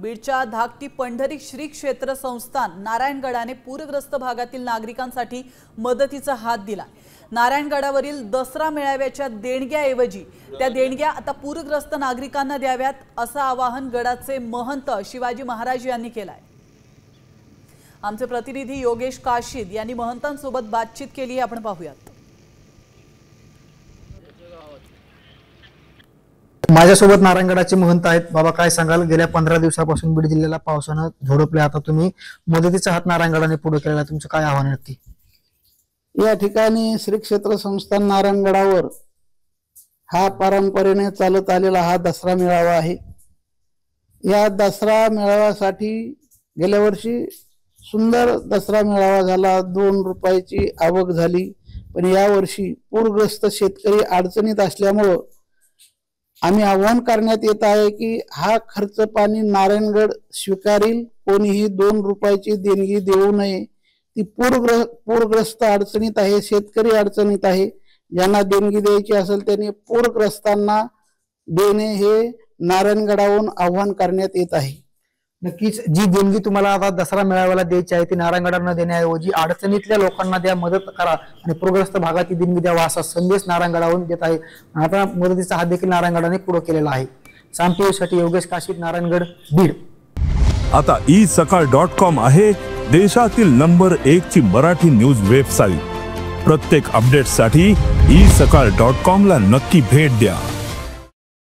बीडच्या धाकटी पंढरी श्री क्षेत्र संस्थान नारायणगडाने पूरग्रस्त भागातील नागरिकांसाठी मदतीचा हात दिला। नारायणगडावरील दसरा मेळाव्याच्या देणग्याऐवजी त्या देणग्या आता पूरग्रस्त नागरिकांना द्याव्यात असं आवाहन गडाचे महंत शिवाजी महाराज यांनी केलं आहे। आमचे प्रतिनिधी योगेश काशीद यांनी महंतांसोबत बातचीत केली, आपण पाहूयात। माझ्यासोबत नारायणगडाचे महंत आहेत। बाबा, काय सांगाल? गेल्या 15 दिवसापासून बीड जिल्ह्याला पावसानं झोडपले, आता तुम्ही मदतीचा हात नारायणगडाने पुढे केलेला, तुमचं काय आव्हान आहे नक्की? या ठिकाणी श्री क्षेत्र संस्थान नारायणगडावर हा परंपरेने चालत आलेला हा दसरा मेळावा आहे। या दसरा मेळाव्यासाठी गेल्या वर्षी सुंदर दसरा मेळावा झाला, 2 रुपयाची आवक झाली। पण या वर्षी पूरग्रस्त शेतकरी अडचणीत असल्यामुळे आम्ही आव्हान करण्यात येत आहे की हा खर्च पाणी नारायणगड स्वीकारेल, कोणीही 2 रुपयाची देणगी देऊ नये। ती पूरग्रस्त अडचणीत आहे, शेतकरी अडचणीत आहे। ज्यांना देणगी द्यायची असेल त्यांनी पूरग्रस्तांना देणे हे नारायणगडावरून आव्हान करण्यात येत आहे। नक्कीच जी देणगी तुम्हाला आता दसरा मेळाव्याला द्यायची आहे ती नारायणगडांना देण्याऐवजी अडचणीतल्या लोकांना द्या, मदत करा आणि पूरग्रस्त भागाची देणगी द्यावा असा संदेश नारायणगडावरून देत आहे। आता मदतीचा हात देखील नारायणगडाने पुढे केलेला आहे। सामटेसाठी योगेश काशीद, नारायणगड, बीड। आता isakal.com आहे देशातील नंबर 1 ची मराठी न्यूज वेबसाईट। प्रत्येक अपडेटसाठी isakal.com ला नक्की भेट द्या।